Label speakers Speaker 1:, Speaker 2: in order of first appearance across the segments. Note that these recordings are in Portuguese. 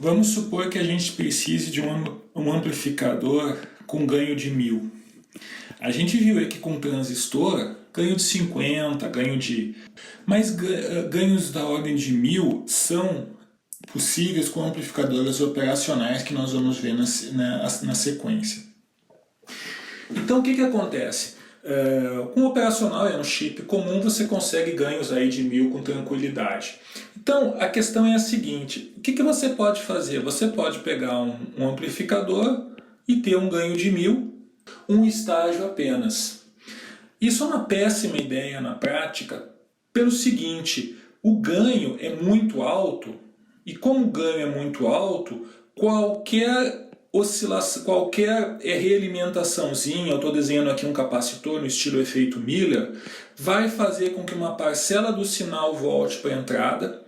Speaker 1: Vamos supor que a gente precise de um amplificador com ganho de 1000. A gente viu aqui com transistor ganho de 50, ganho de... Mas ganhos da ordem de 1000 são possíveis com amplificadores operacionais que nós vamos ver na sequência. Então o que acontece? Com o operacional e no chip comum você consegue ganhos aí de 1000 com tranquilidade. Então a questão é a seguinte, o que você pode fazer? Você pode pegar um amplificador e ter um ganho de 1000, um estágio apenas. Isso é uma péssima ideia na prática, pelo seguinte, o ganho é muito alto, e como o ganho é muito alto, qualquer oscilação, qualquer realimentaçãozinha, eu estou desenhando aqui um capacitor no estilo efeito Miller, vai fazer com que uma parcela do sinal volte para a entrada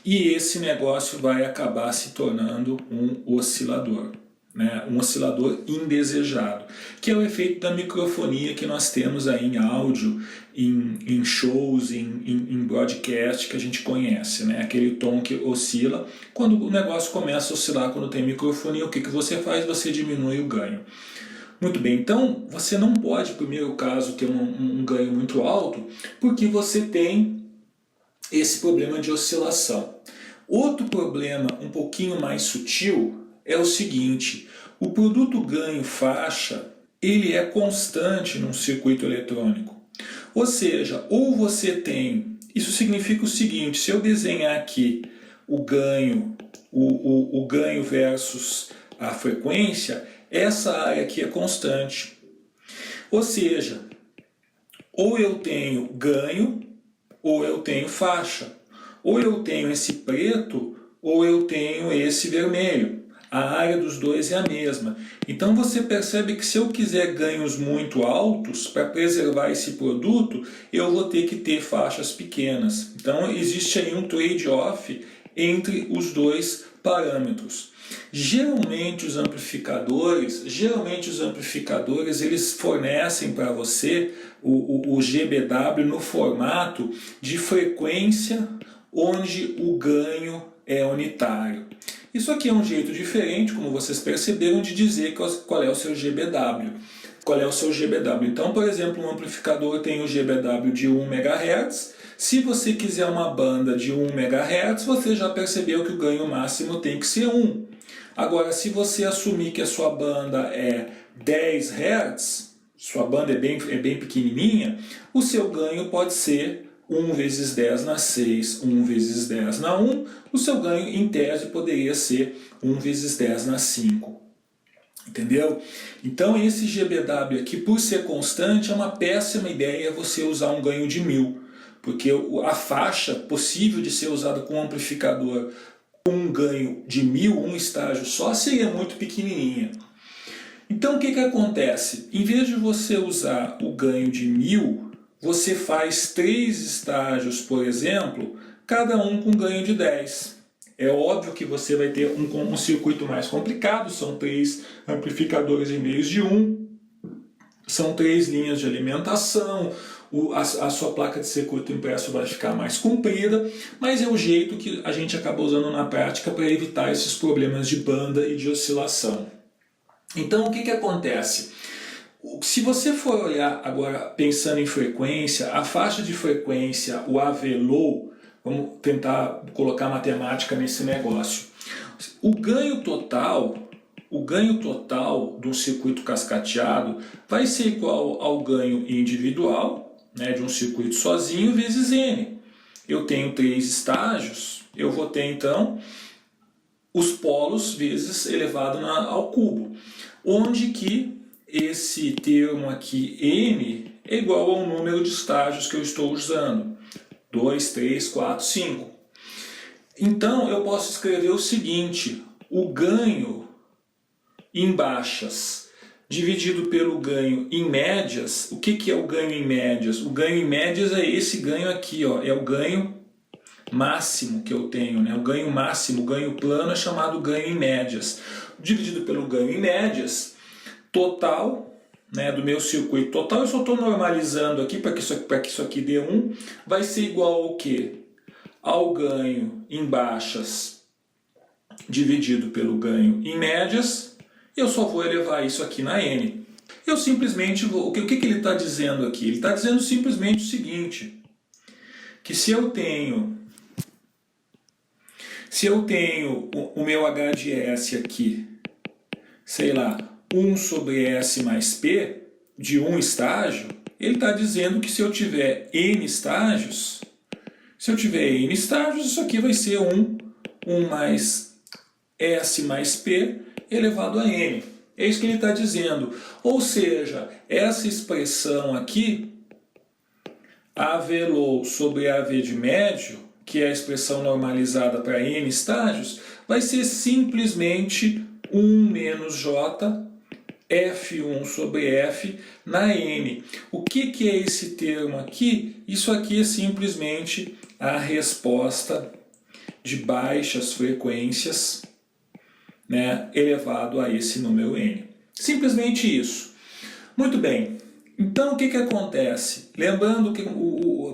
Speaker 1: e esse negócio vai acabar se tornando um oscilador. Um oscilador indesejado, que é o efeito da microfonia que nós temos aí em áudio, em shows, em broadcast que a gente conhece, aquele tom que oscila. Quando o negócio começa a oscilar, quando tem microfonia, o que você faz? Você diminui o ganho. Muito bem, então você não pode, primeiro caso, ter um ganho muito alto, porque você tem esse problema de oscilação. Outro problema um pouquinho mais sutil é o seguinte, o produto ganho-faixa, ele é constante num circuito eletrônico. Ou seja, ou você tem, isso significa o seguinte, se eu desenhar aqui o ganho versus a frequência, essa área aqui é constante. Ou seja, ou eu tenho ganho, ou eu tenho faixa. Ou eu tenho esse preto, ou eu tenho esse vermelho. A área dos dois é a mesma. Então você percebe que se eu quiser ganhos muito altos, para preservar esse produto, eu vou ter que ter faixas pequenas. Então existe aí um trade-off entre os dois parâmetros. Geralmente os amplificadores eles fornecem para você o GBW no formato de frequência onde o ganho é unitário. Isso aqui é um jeito diferente, como vocês perceberam, de dizer qual é o seu GBW. Qual é o seu GBW? Então, por exemplo, um amplificador tem o GBW de 1 MHz. Se você quiser uma banda de 1 MHz, você já percebeu que o ganho máximo tem que ser 1. Agora, se você assumir que a sua banda é 10 Hz, sua banda é bem pequenininha, o seu ganho pode ser 1 vezes 10 na 6, 1 vezes 10 na 1, o seu ganho em tese poderia ser 1 vezes 10 na 5. Entendeu? Então esse GBW aqui, por ser constante, é uma péssima ideia você usar um ganho de 1000, porque a faixa possível de ser usada com um amplificador com um ganho de 1000, um estágio só, seria muito pequenininha. Então o que acontece? Em vez de você usar o ganho de 1000, você faz 3 estágios, por exemplo, cada um com ganho de 10. É óbvio que você vai ter um circuito mais complicado, são 3 amplificadores em vez de 1, são 3 linhas de alimentação, a sua placa de circuito impresso vai ficar mais comprida, mas é o jeito que a gente acaba usando na prática para evitar esses problemas de banda e de oscilação. Então o que acontece? Se você for olhar agora pensando em frequência, a faixa de frequência, o AV-Low, vamos tentar colocar matemática nesse negócio. O ganho total de um circuito cascateado vai ser igual ao ganho individual, de um circuito sozinho, vezes N. Eu tenho 3 estágios, eu vou ter então os polos vezes elevado ao cubo, onde que esse termo aqui, N, é igual ao número de estágios que eu estou usando. 2, 3, 4, 5. Então eu posso escrever o seguinte, o ganho em baixas dividido pelo ganho em médias. O que é o ganho em médias? O ganho em médias é esse ganho aqui, ó, é o ganho máximo que eu tenho, O ganho máximo, o ganho plano é chamado ganho em médias. Dividido pelo ganho em médias, total, do meu circuito total, eu só estou normalizando aqui para que isso aqui dê 1, vai ser igual ao quê? Ao ganho em baixas dividido pelo ganho em médias, eu só vou elevar isso aqui na N. Eu simplesmente vou... O que ele está dizendo aqui? Ele está dizendo simplesmente o seguinte, que se eu tenho o meu H de S aqui, sei lá, 1 sobre S mais P, de um estágio, ele está dizendo que se eu tiver N estágios, isso aqui vai ser 1 mais S mais P elevado a N. É isso que ele está dizendo. Ou seja, essa expressão aqui, AV_LOW sobre AV de médio, que é a expressão normalizada para N estágios, vai ser simplesmente 1 menos J F1 sobre F na N. O que é esse termo aqui? Isso aqui é simplesmente a resposta de baixas frequências, né, elevado a esse número N. Simplesmente isso. Muito bem. Então o que acontece? Lembrando que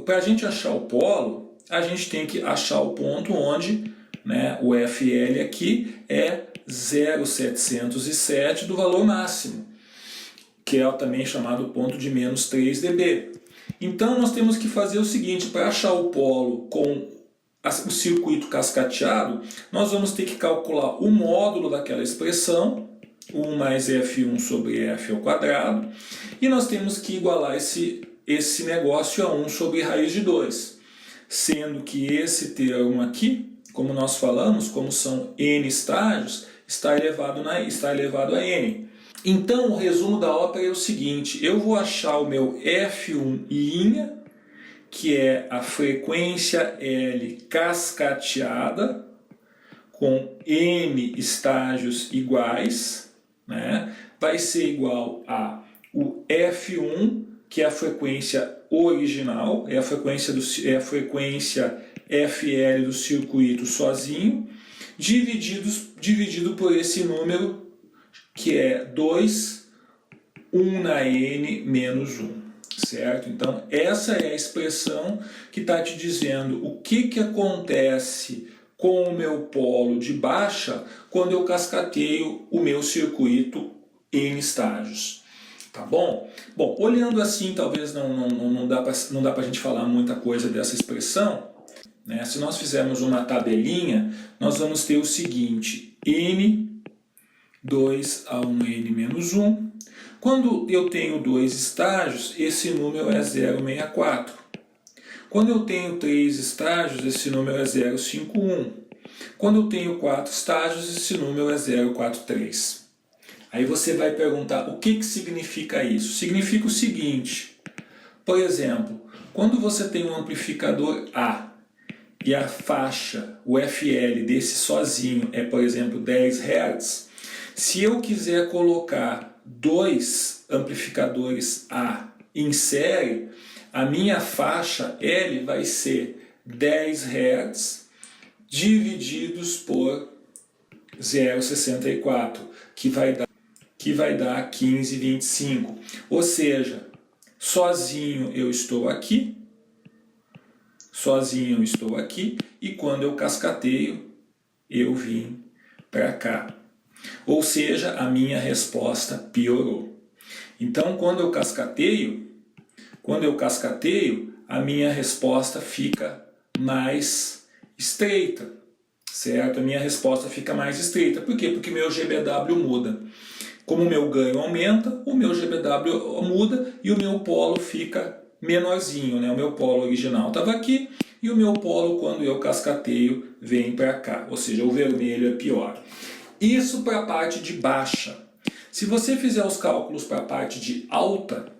Speaker 1: para a gente achar o polo, a gente tem que achar o ponto onde, né, o FL aqui é 0,707 do valor máximo, que é também chamado ponto de menos 3 dB. Então nós temos que fazer o seguinte, para achar o polo com o circuito cascateado, nós vamos ter que calcular o módulo daquela expressão, 1 mais F1 sobre F ao quadrado, e nós temos que igualar esse negócio a 1 sobre raiz de 2, sendo que esse termo aqui, como nós falamos, como são N estágios, está elevado a N. Então o resumo da ópera é o seguinte, eu vou achar o meu F1', que é a frequência L cascateada, com N estágios iguais, né? Vai ser igual a o F1, que é a frequência original, é a frequência FL do circuito sozinho, dividido por esse número, que é 2, 1 na N menos 1. Certo? Então, essa é a expressão que está te dizendo o que acontece com o meu polo de baixa quando eu cascateio o meu circuito em estágios. Tá bom? Bom, olhando assim, talvez não dá para a gente falar muita coisa dessa expressão, né? Se nós fizermos uma tabelinha, nós vamos ter o seguinte, N 2 a 1N menos 1. Quando eu tenho 2 estágios, esse número é 0,64. Quando eu tenho 3 estágios, esse número é 0,51. Quando eu tenho 4 estágios, esse número é 0,43. Aí você vai perguntar, o que significa isso? Significa o seguinte, por exemplo, quando você tem um amplificador A e a faixa, o FL desse sozinho é, por exemplo, 10 Hz, se eu quiser colocar 2 amplificadores A em série, a minha faixa L vai ser 10 Hz divididos por 0,64, que vai dar 15,25. Ou seja, sozinho eu estou aqui, e quando eu cascateio, eu vim para cá. Ou seja, a minha resposta piorou. Então, quando eu cascateio, a minha resposta fica mais estreita, certo? A minha resposta fica mais estreita. Por quê? Porque meu GBW muda. Como o meu ganho aumenta, o meu GBW muda e o meu polo fica menorzinho, né? O meu polo original estava aqui e o meu polo, quando eu cascateio, vem para cá. Ou seja, o vermelho é pior. Isso para a parte de baixa. Se você fizer os cálculos para a parte de alta,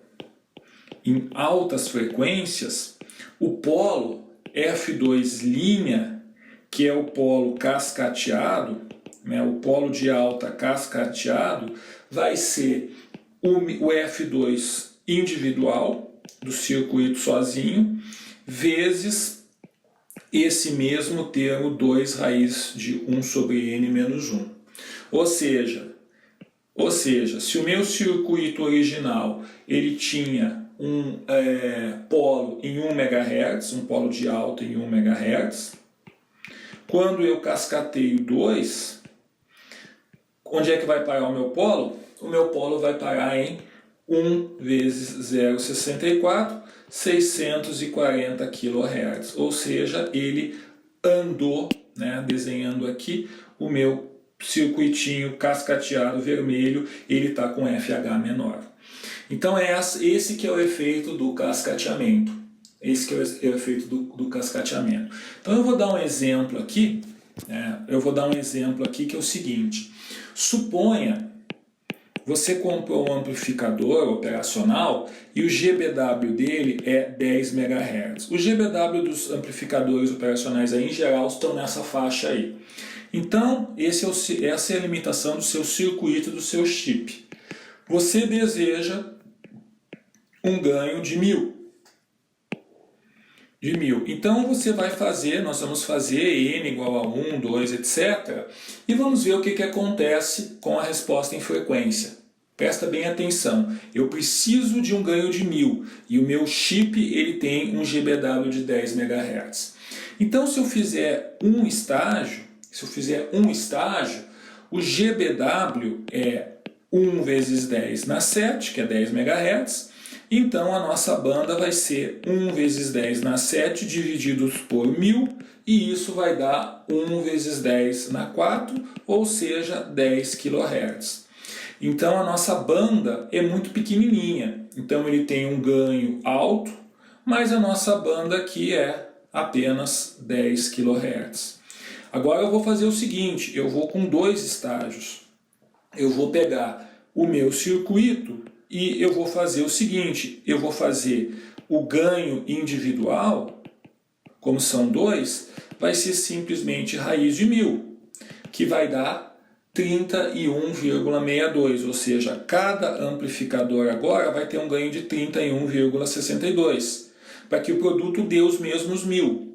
Speaker 1: em altas frequências, o polo F2', que é o polo cascateado, né, o polo de alta cascateado, vai ser o F2 individual, do circuito sozinho, vezes esse mesmo termo 2 raiz de 1 sobre N menos 1. Ou seja, se o meu circuito original ele tinha um polo em 1 MHz, um polo de alta em 1 MHz, Quando eu cascateio 2, onde é que vai parar o meu polo? O meu polo vai parar em 1 vezes 0,64, 640 kHz. Ou seja, ele andou, né, desenhando aqui o meu circuitinho cascateado vermelho, ele está com FH menor. Então esse que é o efeito do cascateamento. Esse que é o efeito do cascateamento. Então eu vou dar um exemplo aqui, que é o seguinte. Suponha, você comprou um amplificador operacional e o GBW dele é 10 MHz. O GBW dos amplificadores operacionais aí, em geral, estão nessa faixa aí. Então, essa é a limitação do seu circuito, do seu chip. Você deseja um ganho de 1000. Então você vai fazer, nós vamos fazer n igual a 1, 2, etc. E vamos ver o que acontece com a resposta em frequência. Presta bem atenção, eu preciso de um ganho de 1000 e o meu chip ele tem um GBW de 10 MHz. Então se eu fizer um estágio, o GBW é 1 vezes 10 na 7, que é 10 MHz. Então a nossa banda vai ser 1 vezes 10 na 7 divididos por 1000, e isso vai dar 1 vezes 10 na 4, ou seja, 10 kHz. Então a nossa banda é muito pequenininha, então ele tem um ganho alto, mas a nossa banda aqui é apenas 10 kHz. Agora eu vou fazer o seguinte, eu vou com 2 estágios. Eu vou pegar o meu circuito e eu vou fazer o seguinte, eu vou fazer o ganho individual, como são 2, vai ser simplesmente raiz de 1000, que vai dar 31,62, ou seja, cada amplificador agora vai ter um ganho de 31,62, para que o produto dê os mesmos 1000.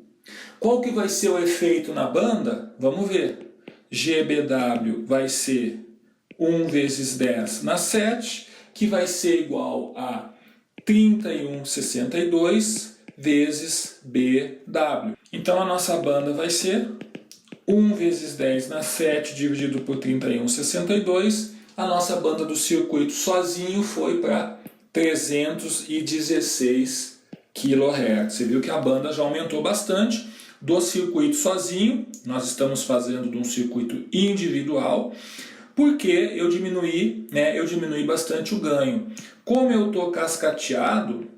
Speaker 1: Qual que vai ser o efeito na banda? Vamos ver. GBW vai ser 1 vezes 10 na 7, que vai ser igual a 31,62 vezes BW. Então a nossa banda vai ser 1 vezes 10 na 7 dividido por 31,62. A nossa banda do circuito sozinho foi para 316 kHz. Você viu que a banda já aumentou bastante. Do circuito sozinho, nós estamos fazendo de um circuito individual, porque eu diminui bastante o ganho. Como eu estou cascateado,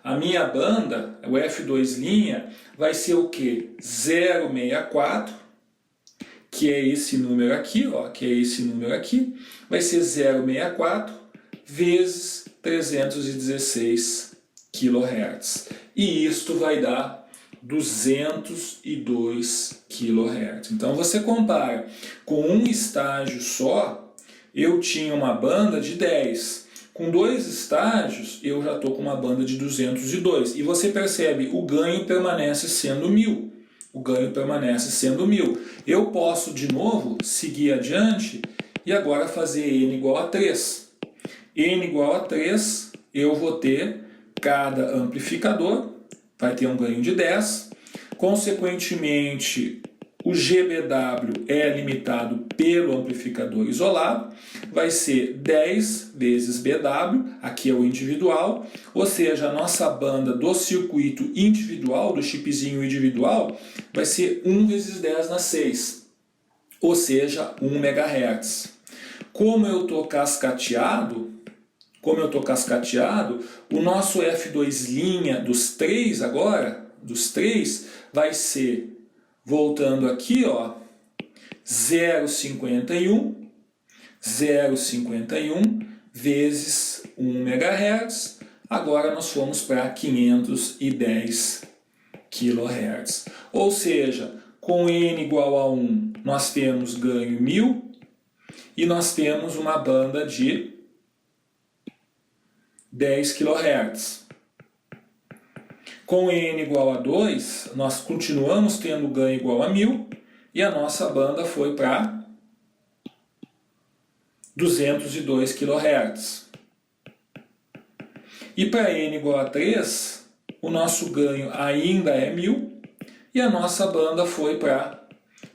Speaker 1: a minha banda, o F2', vai ser o quê? 0,64, que é esse número aqui, vai ser 0,64 vezes 316 kHz. E isto vai dar 202 kHz. Então você compara com um estágio só, eu tinha uma banda de 10. Com 2 estágios, eu já estou com uma banda de 202. E você percebe, o ganho permanece sendo 1000. Eu posso, de novo, seguir adiante e agora fazer n igual a 3. n igual a 3, eu vou ter cada amplificador, vai ter um ganho de 10. Consequentemente, o GBW é limitado pelo amplificador isolado, vai ser 10 vezes BW, aqui é o individual, ou seja, a nossa banda do circuito individual, do chipzinho individual, vai ser 1 vezes 10 na 6, ou seja, 1 MHz. Como eu estou cascateado, o nosso F2' dos 3 agora, vai ser, voltando aqui, 0,51 vezes 1 MHz. Agora nós fomos para 510 kHz. Ou seja, com n igual a 1, nós temos ganho 1000 e nós temos uma banda de 10 kHz. Com n igual a 2, nós continuamos tendo ganho igual a 1000 e a nossa banda foi para 202 kHz. E para n igual a 3, o nosso ganho ainda é 1000 e a nossa banda foi para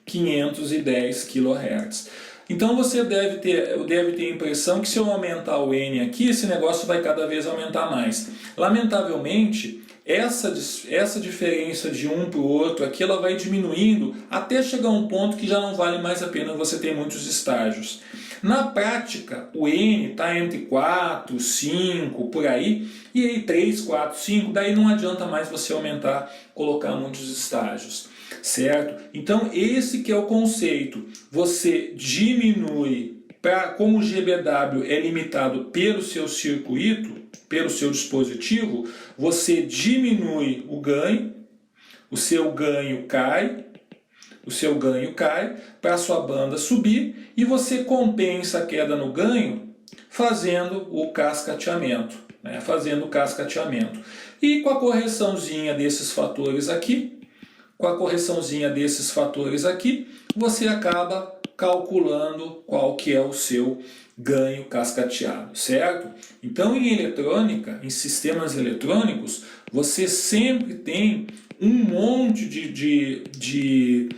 Speaker 1: 510 kHz. Então você deve ter a impressão que se eu aumentar o N aqui, esse negócio vai cada vez aumentar mais. Lamentavelmente, essa diferença de um para o outro aqui, ela vai diminuindo até chegar a um ponto que já não vale mais a pena você ter muitos estágios. Na prática, o N está entre 4, 5, por aí, e aí 3, 4, 5, daí não adianta mais você aumentar, colocar muitos estágios, certo? Então esse que é o conceito, você diminui, como o GBW é limitado pelo seu circuito, pelo seu dispositivo, você diminui o ganho, o seu ganho cai para a sua banda subir e você compensa a queda no ganho fazendo o cascateamento. E com a correçãozinha desses fatores aqui, você acaba calculando qual que é o seu ganho cascateado, certo? Então em eletrônica, em sistemas eletrônicos, você sempre tem um monte de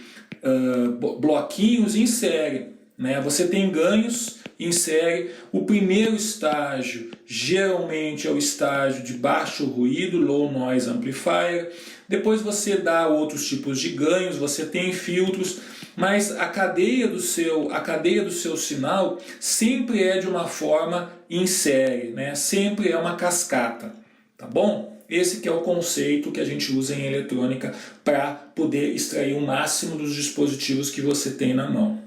Speaker 1: bloquinhos em série, né? Você tem ganhos em série. O primeiro estágio geralmente é o estágio de baixo ruído, low noise amplifier. Depois você dá outros tipos de ganhos, você tem filtros, mas a cadeia do seu sinal sempre é de uma forma em série, né? Sempre é uma cascata, tá bom? Esse que é o conceito que a gente usa em eletrônica para poder extrair o máximo dos dispositivos que você tem na mão.